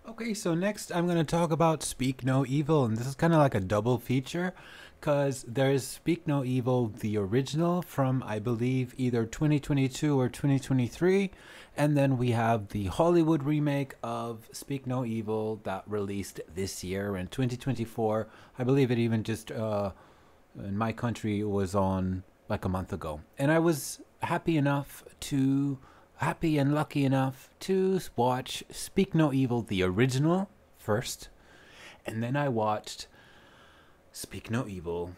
Okay, so next I'm going to talk about Speak No Evil, and this is kind of like a double feature because there's Speak No Evil, the original from, I believe, either 2022 or 2023, and then we have the Hollywood remake of Speak No Evil that released this year in 2024. I believe it even just, in my country, it was on like a month ago. And I was happy and lucky enough to watch Speak No Evil, the original, first, and then I watched Speak No Evil,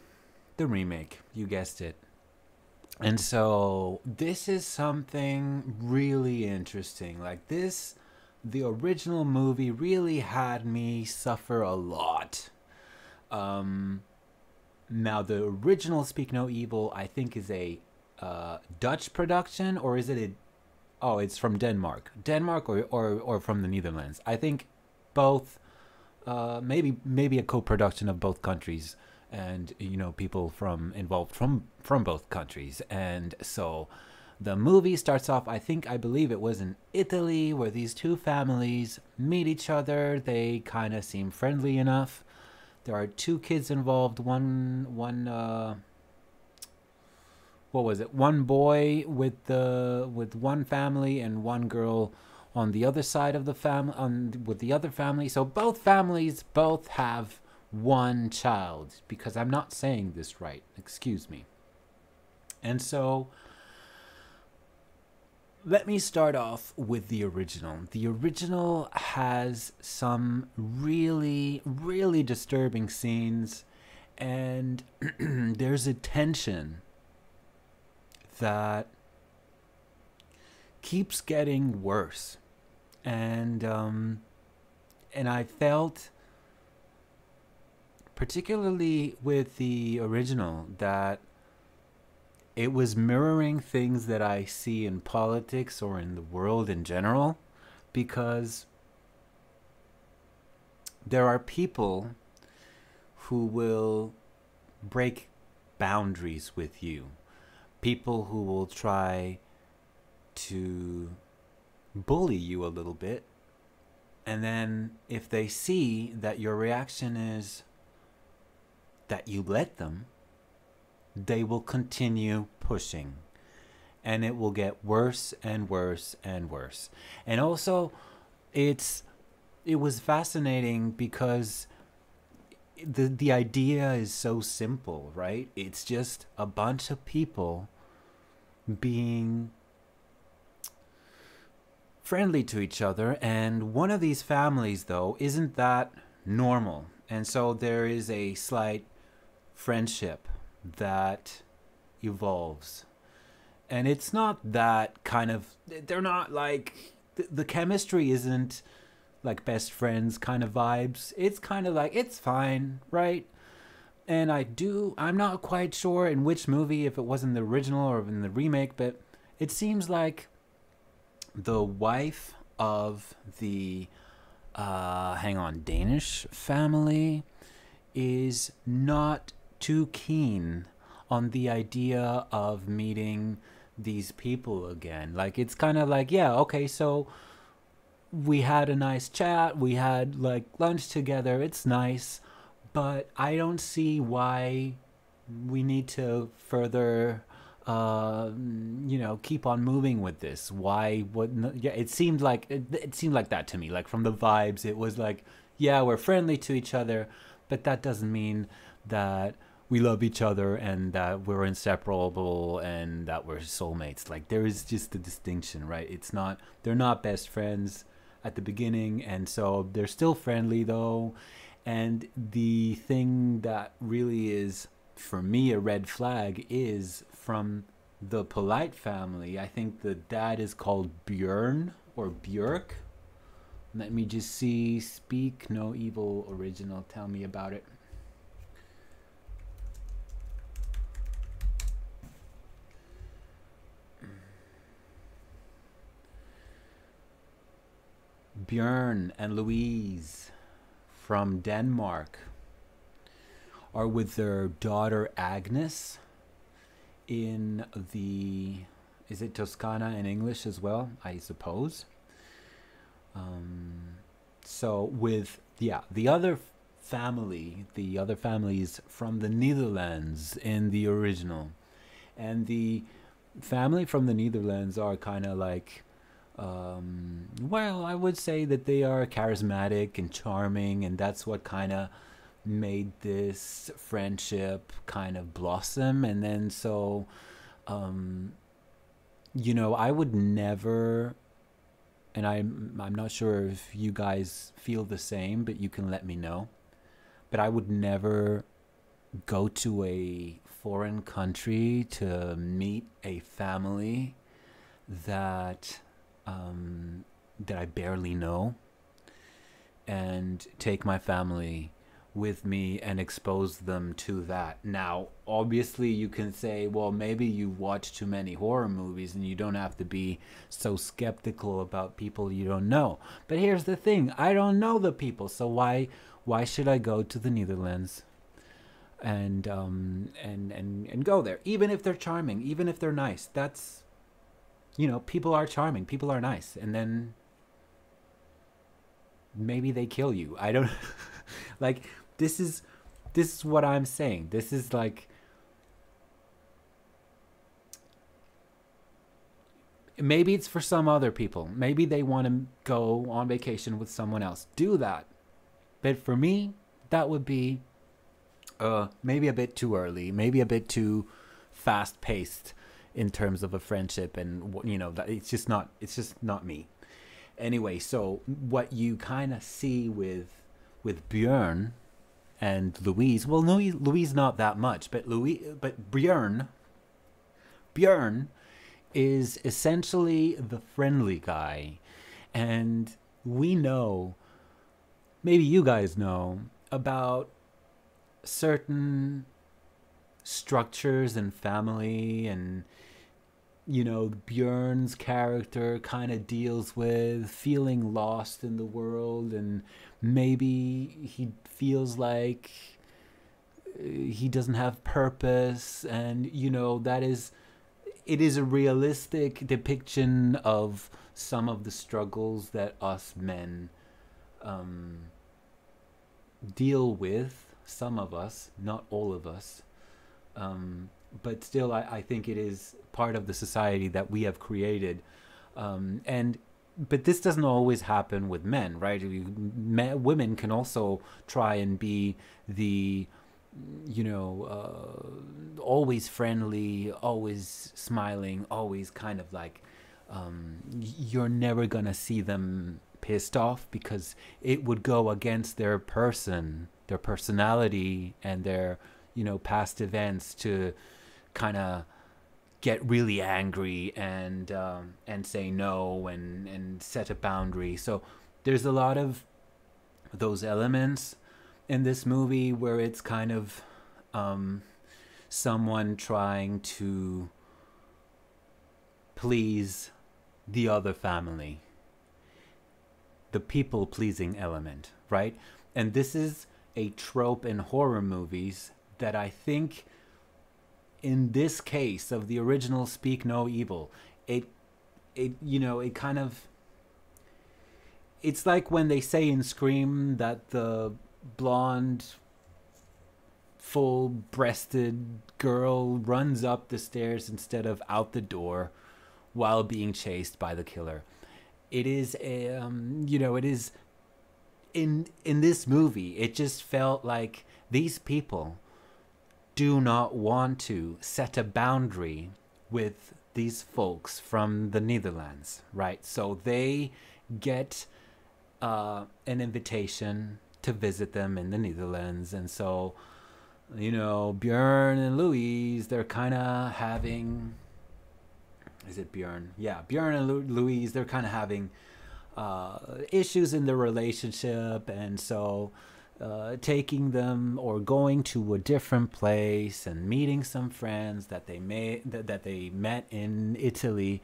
the remake. You guessed it. And so this is something really interesting. Like this, the original movie really had me suffer a lot. Um, Now, the original Speak No Evil, I think, is a Dutch production, or is it a? Oh, it's from Denmark, or from the Netherlands. I think both. Maybe a co-production of both countries, and people from involved from both countries, and so. The movie starts off, I believe it was in Italy, where these two families meet each other. They kind of seem friendly enough. There are two kids involved. One what was it? One boy with one family and one girl on the other side of the family on with the other family. So both families both have one child, because I'm not saying this right. Excuse me. And so let me start off with the original. The original has some really, really disturbing scenes, and there's a tension that keeps getting worse. And I felt, particularly with the original, that it was mirroring things that I see in politics or in the world in general, because there are people who will break boundaries with you, people who will try to bully you a little bit, and then if they see that your reaction is that you let them, they will continue pushing, and it will get worse and worse and worse. And also, it was fascinating because the idea is so simple, right? It's just a bunch of people being friendly to each other, and one of these families, though, isn't that normal, and so there is a slight friendship that evolves. And it's not that kind of, they're not like, the chemistry isn't like best friends kind of vibes. It's kind of like, it's fine, right? And I'm not quite sure in which movie, if it was in the original or in the remake, but it seems like the wife of the Danish family is not too keen on the idea of meeting these people again. Like, it's kind of like, yeah, okay, so we had a nice chat, we had like lunch together, it's nice, but I don't see why we need to further keep on moving with this. Why wouldn't? Yeah, it seemed like that to me. Like, from the vibes, it was like, yeah, we're friendly to each other, but that doesn't mean that we love each other and that we're inseparable and that we're soulmates. Like, there is just a distinction, right? It's not, they're not best friends at the beginning, and so they're still friendly though. And the thing that really is, for me, a red flag is from the Polite family. I think the dad is called Björn or Björk. Let me just see. Speak No Evil original. Tell me about it. Björn and Louise from Denmark are with their daughter Agnes in the, is it Toscana in English as well, I suppose? So with the other family, the other families from the Netherlands in the original, and the family from the Netherlands are kind of like, well, I would say that they are charismatic and charming, and that's what kind of made this friendship kind of blossom. And then so, I would never, and I'm not sure if you guys feel the same, but you can let me know. But I would never go to a foreign country to meet a family that that I barely know, and take my family with me and expose them to that. Now, obviously, you can say, well, maybe you watch too many horror movies and you don't have to be so skeptical about people you don't know. But here's the thing, I don't know the people, so why should I go to the Netherlands and go there, even if they're charming, even if they're nice? That's, people are charming, people are nice, and then maybe they kill you. I don't like, this is what I'm saying. This is like, maybe it's for some other people. Maybe they want to go on vacation with someone else. Do that. But for me, that would be maybe a bit too early, maybe a bit too fast paced in terms of a friendship, and it's just not me. Anyway, so what you kind of see with Björn and Louise, well, no, Louise not that much, but Björn is essentially the friendly guy, and we know, maybe you guys know, about certain structures and family, and Björn's character kind of deals with feeling lost in the world, and maybe he feels like he doesn't have purpose, and it is a realistic depiction of some of the struggles that us men deal with. Some of us, not all of us, but still, I think it is part of the society that we have created, but this doesn't always happen with men, right? Women can also try and be the always friendly, always smiling, always kind of like, you're never gonna see them pissed off, because it would go against their personality, and their past events to kind of get really angry and say no, and set a boundary. So there's a lot of those elements in this movie where it's kind of someone trying to please the other family, the people pleasing element, right? And this is a trope in horror movies that I think, in this case of the original Speak No Evil, it kind of, it's like when they say in Scream that the blonde, full-breasted girl runs up the stairs instead of out the door while being chased by the killer. It is it is in this movie, it just felt like these people do not want to set a boundary with these folks from the Netherlands, right? So they get an invitation to visit them in the Netherlands, and so Björn and Louise, they're kind of having, is it Björn? Yeah, Björn and Louise, they're kind of having issues in their relationship, and so taking them or going to a different place and meeting some friends that they met in Italy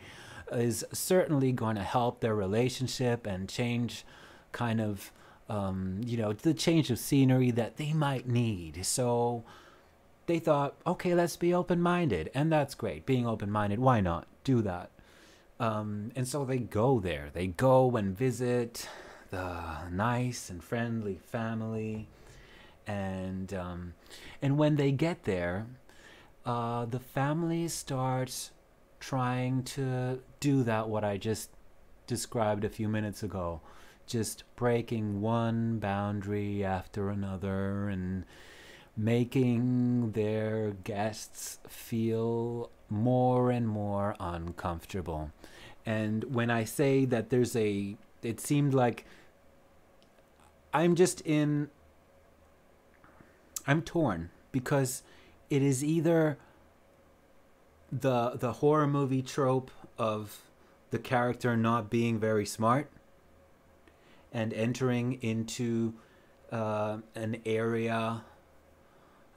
is certainly going to help their relationship and change kind of the change of scenery that they might need. So they thought, okay, let's be open-minded, and that's great. Being open-minded, why not do that? And so they go there. They go and visit the nice and friendly family, and when they get there, the family starts trying to do that what I just described a few minutes ago, just breaking one boundary after another and making their guests feel more and more uncomfortable. And when I say that it seemed like I'm torn, because it is either the horror movie trope of the character not being very smart and entering into an area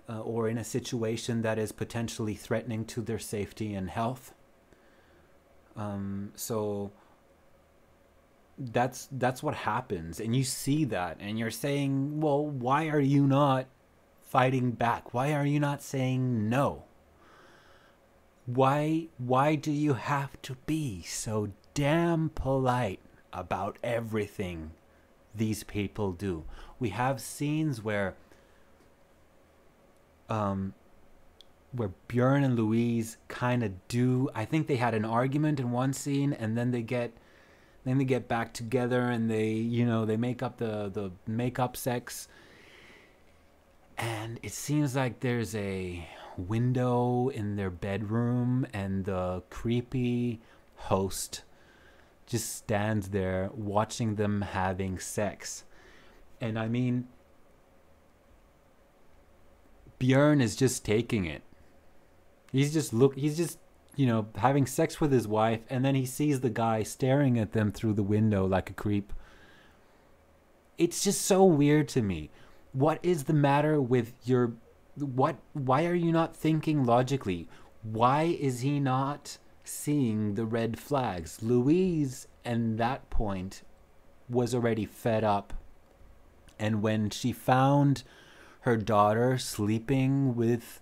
or in a situation that is potentially threatening to their safety and health. So that's what happens, and you see that, and you're saying, well, why are you not fighting back? Why are you not saying no? Why do you have to be so damn polite about everything these people do? We have scenes where Björn and Louise kind of do. I think they had an argument in one scene, and then they get back together, and they make up the make-up sex, and it seems like there's a window in their bedroom, and the creepy host just stands there watching them having sex. And I mean, Björn is just taking it. He's just having sex with his wife, and then he sees the guy staring at them through the window like a creep. It's just so weird to me. What is the matter with why are you not thinking logically? Why is he not seeing the red flags? Louise, at that point, was already fed up. And when she found her daughter sleeping with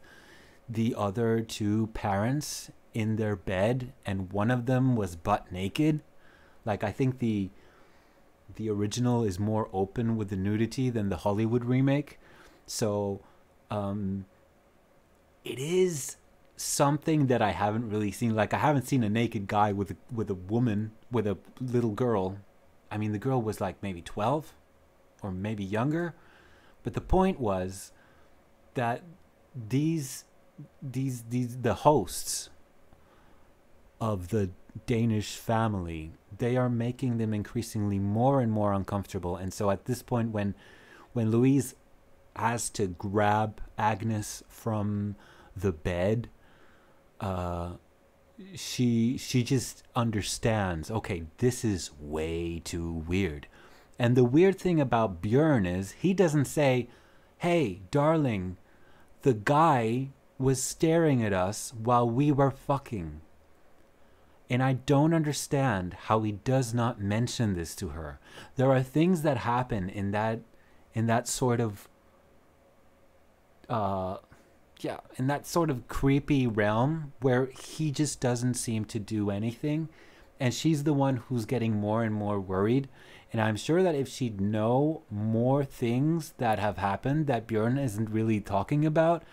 the other two parents in their bed, and one of them was butt naked, like, I think the original is more open with the nudity than the Hollywood remake. So it is something that I haven't really seen. Like, I haven't seen a naked guy with a woman, with a little girl. I mean, the girl was like maybe 12 or maybe younger. But the point was that the hosts of the Danish family, they are making them increasingly more and more uncomfortable. And so at this point, when Louise has to grab Agnes from the bed, she just understands, okay, this is way too weird. And the weird thing about Björn is he doesn't say, hey, darling, the guy was staring at us while we were fucking. And I don't understand how he does not mention this to her. There are things that happen in that sort of in that sort of creepy realm where he just doesn't seem to do anything, and she's the one who's getting more and more worried. And I'm sure that if she'd know more things that have happened that Björn isn't really talking about,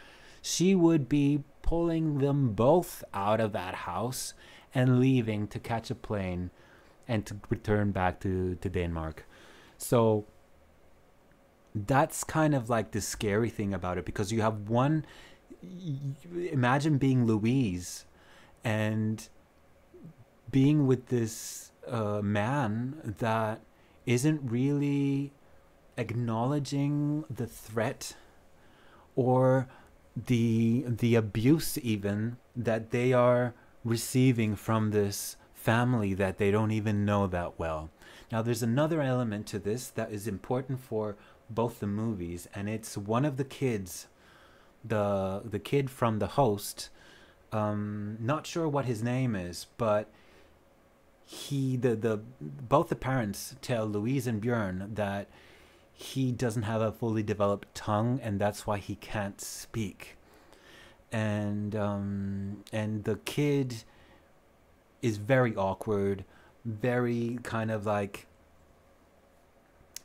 she would be pulling them both out of that house and leaving to catch a plane and to return back to Denmark. So that's kind of like the scary thing about it, because you have one, imagine being Louise and being with this man that isn't really acknowledging the threat or the abuse even that they are receiving from this family that they don't even know that well. Now, there's another element to this that is important for both the movies, and it's one of the kids, the kid from the host. Not sure what his name is, but both the parents tell Louise and Björn that he doesn't have a fully developed tongue, and that's why he can't speak. And the kid is very awkward, very kind of like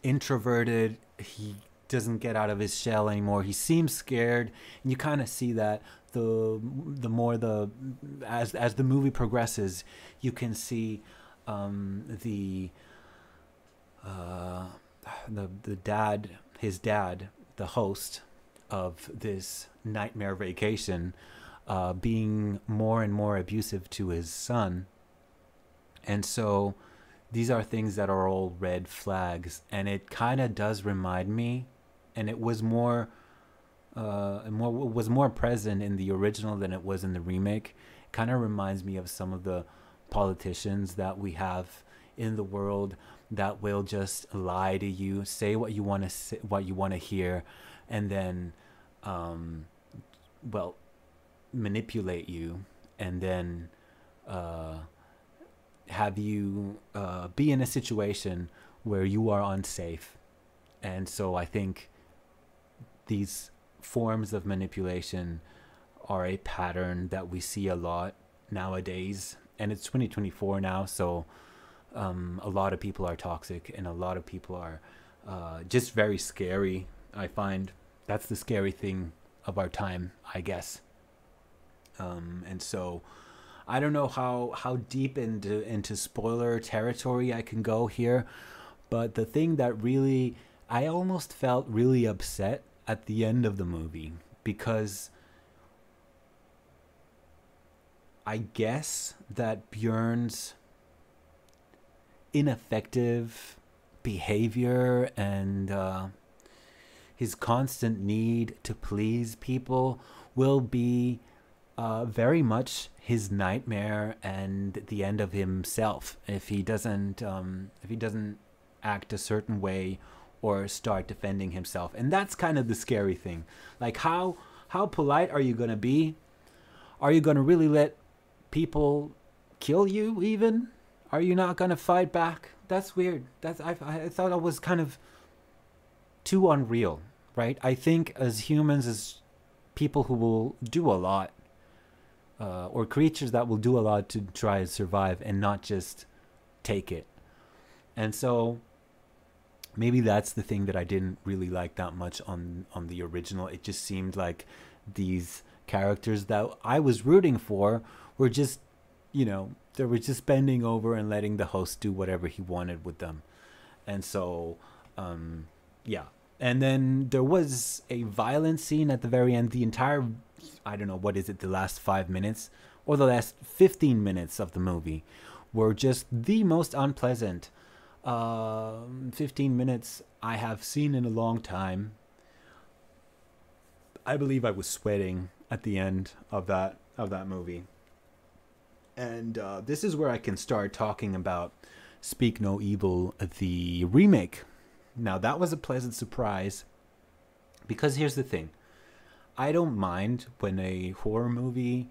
introverted. He doesn't get out of his shell anymore. He seems scared, and you kind of see that the more the as the movie progresses, you can see the dad, his dad, the host of this nightmare vacation, being more and more abusive to his son. And so these are things that are all red flags, and it kind of does remind me, and it was more present in the original than it was in the remake. It kind of reminds me of some of the politicians that we have in the world that will just lie to you, say what you want to say, what you want to hear, and then well, manipulate you, and then have you be in a situation where you are unsafe. And so I think these forms of manipulation are a pattern that we see a lot nowadays, and it's 2024 now, so a lot of people are toxic, and a lot of people are just very scary. I find that's the scary thing of our time, I guess. And so I don't know how deep into spoiler territory I can go here, but the thing that really, I almost felt really upset at the end of the movie, because I guess that Björn's ineffective behavior and his constant need to please people will be very much his nightmare and the end of himself if he doesn't act a certain way or start defending himself. And that's kind of the scary thing. Like, how polite are you going to be? Are you going to really let people kill you even? Are you not going to fight back? That's weird. I thought it was kind of too unreal, right? I think as humans, as people who will do a lot, or creatures that will do a lot to try to survive and not just take it. And so maybe that's the thing that I didn't really like that much on the original. It just seemed like these characters that I was rooting for were just, they were just bending over and letting the host do whatever he wanted with them. And so, yeah. And then there was a violent scene at the very end. The entire, I don't know, what is it, the last 5 minutes or the last 15 minutes of the movie were just the most unpleasant 15 minutes I have seen in a long time. I believe I was sweating at the end of that movie. And this is where I can start talking about Speak No Evil, the remake. Now, that was a pleasant surprise, because here's the thing. I don't mind when a horror movie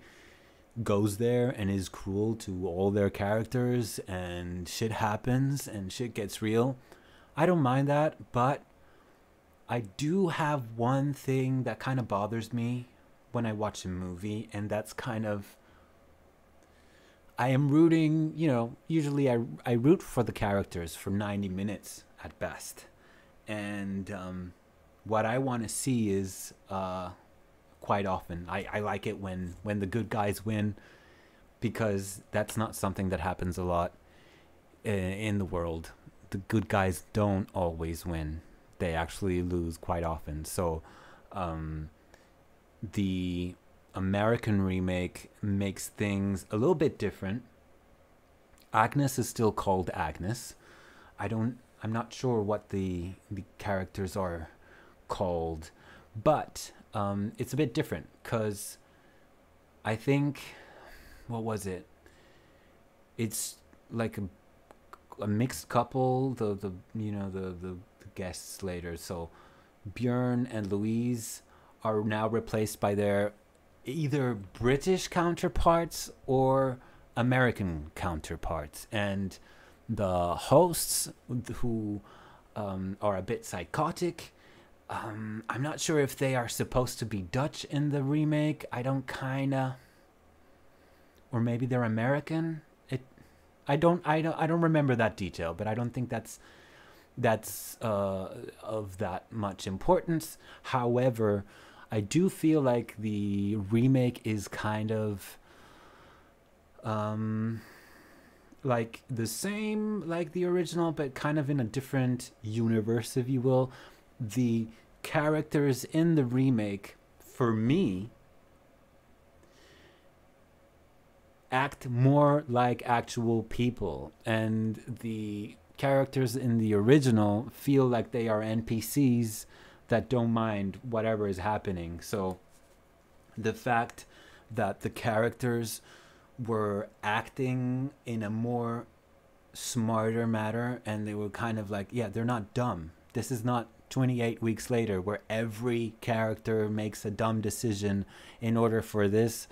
goes there and is cruel to all their characters and shit happens and shit gets real. I don't mind that, but I do have one thing that kind of bothers me when I watch a movie, and that's kind of, I am rooting, usually I root for the characters for 90 minutes at best. And what I want to see is quite often, I like it when the good guys win, because that's not something that happens a lot in the world. The good guys don't always win. They actually lose quite often. So the American remake makes things a little bit different. Agnes is still called Agnes. I'm not sure what the characters are called, but it's a bit different, because I think, what was it? It's like a mixed couple. The guests later. So Björn and Louise are now replaced by their either British counterparts or American counterparts, and the hosts, who are a bit psychotic. I'm not sure if they are supposed to be Dutch in the remake. Or maybe they're American. I don't remember that detail, but I don't think that's that's of that much importance. However, I do feel like the remake is kind of like the same like the original, but kind of in a different universe, if you will. The characters in the remake, for me, act more like actual people, and the characters in the original feel like they are NPCs that don't mind whatever is happening. So the fact that the characters were acting in a more smarter manner, and they were kind of like, yeah, they're not dumb. This is not 28 weeks later where every character makes a dumb decision in order for this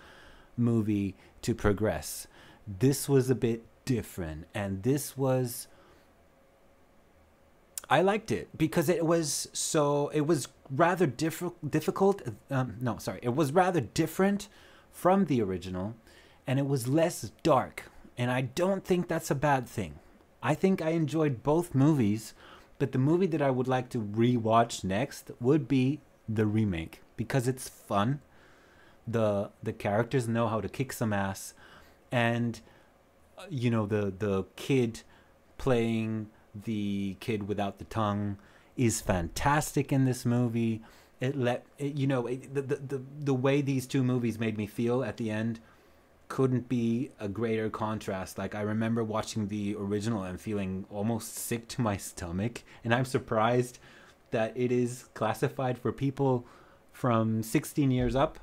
movie to progress. This was a bit different, and this was, I liked it because it was rather difficult. No, sorry, it was rather different from the original, and it was less dark. And I don't think that's a bad thing. I think I enjoyed both movies, but the movie that I would like to rewatch next would be the remake because it's fun. The characters know how to kick some ass, and the kid playing the kid without the tongue is fantastic in this movie. The way these two movies made me feel at the end couldn't be a greater contrast. Like, I remember watching the original and feeling almost sick to my stomach, and I'm surprised that it is classified for people from 16 years up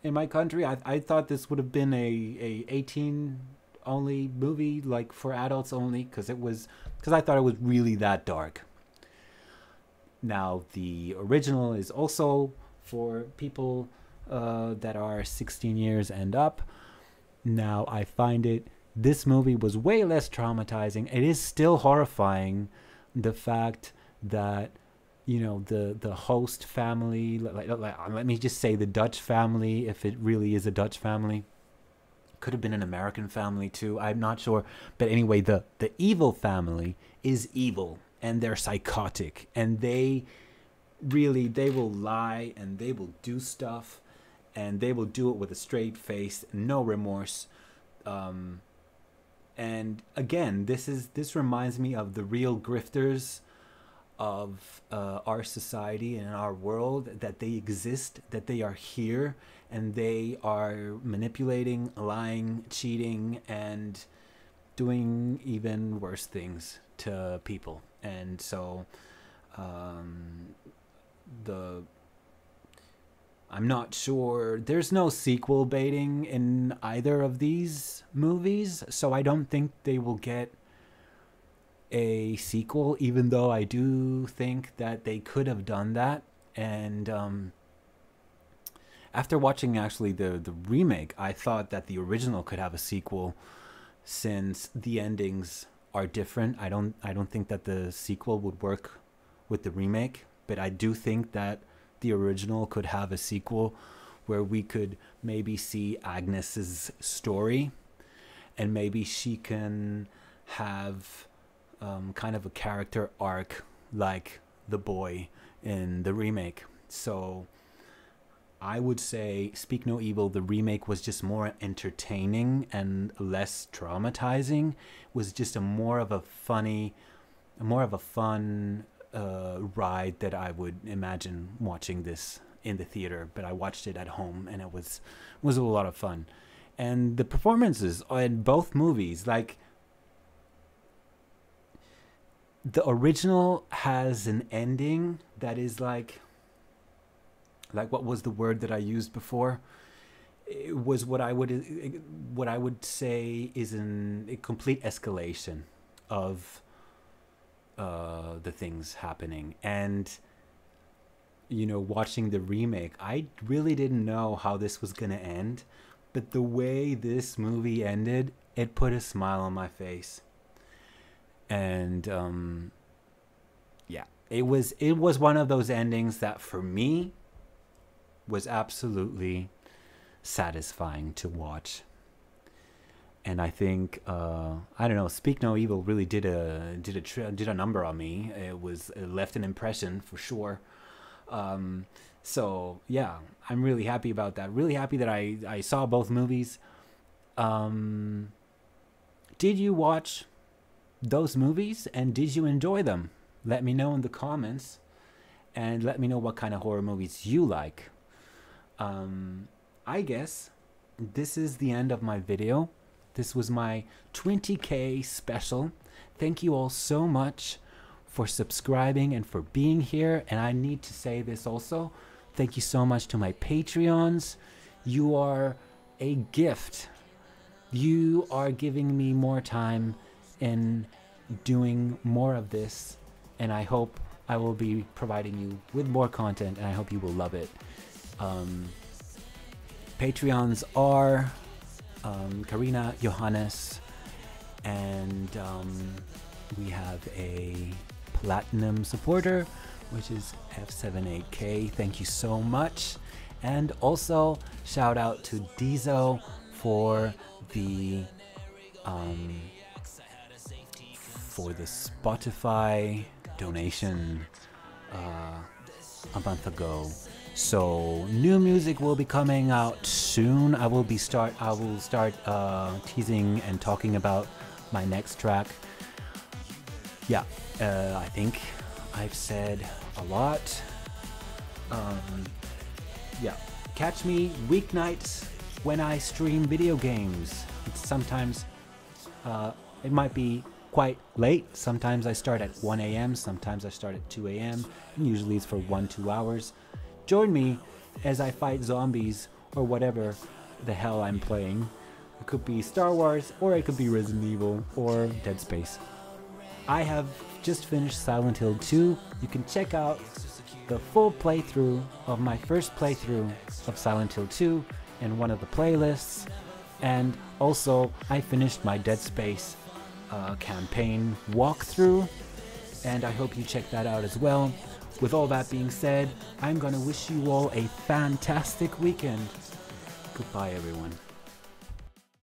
in my country. I thought this would have been a 18 only movie, like for adults only, because I thought it was really that dark. Now the original is also for people that are 16 years and up. Now I find this movie was way less traumatizing. It is still horrifying, the fact that the host family, let me just say the Dutch family, if it really is a Dutch family, could have been an American family too, I'm not sure, but anyway, the evil family is evil, and they're psychotic, and they will lie, and they will do stuff, and they will do it with a straight face, no remorse. And again, this reminds me of the real grifters of our society and our world, that they exist, that they are here, and they are manipulating, lying, cheating, and doing even worse things to people. And so I'm not sure, there's no sequel baiting in either of these movies, so I don't think they will get a sequel, even though I do think that they could have done that. And after watching actually the remake, I thought that the original could have a sequel, since the endings are different. I don't think that the sequel would work with the remake, but I do think that the original could have a sequel where we could maybe see Agnes's story, and maybe she can have kind of a character arc like the boy in the remake. So I would say Speak No Evil, the remake, was just more entertaining and less traumatizing. It was just more of a fun ride that I would imagine watching this in the theater, but I watched it at home, and it was a lot of fun. And the performances in both movies, like, the original has an ending that is like what was the word that I used before? It was what I would say is a complete escalation of the things happening. And watching the remake, I really didn't know how this was gonna end, but the way this movie ended, it put a smile on my face. And yeah, it was one of those endings that for me was absolutely satisfying to watch. And I think I don't know, Speak No Evil really did a number on me. It left an impression for sure. So yeah, I'm really happy about that. Really happy that I saw both movies. Did you watch those movies and did you enjoy them? Let me know in the comments, and let me know what kind of horror movies you like. I guess this is the end of my video. This was my 20K special. Thank you all so much for subscribing and for being here. And I need to say this also. Thank you so much to my Patreons. You are a gift. You are giving me more time in doing more of this. And I hope I will be providing you with more content, and I hope you will love it. Patreons are Karina, Johannes, and we have a platinum supporter, which is F78K. Thank you so much. And also shout out to Dizo for the Spotify donation a month ago. So new music will be coming out soon. I will start teasing and talking about my next track. Yeah, I think I've said a lot. Yeah, catch me weeknights when I stream video games. It's sometimes it might be quite late. Sometimes I start at 1 a.m. Sometimes I start at 2 a.m. and usually it's for 1-2 hours. Join me as I fight zombies or whatever the hell I'm playing. It could be Star Wars, or it could be Resident Evil or Dead Space. I have just finished Silent Hill 2. You can check out the full playthrough of my first playthrough of Silent Hill 2 in one of the playlists. And also, I finished my Dead Space campaign walkthrough, and I hope you check that out as well. With all that being said, I'm gonna wish you all a fantastic weekend. Goodbye, everyone.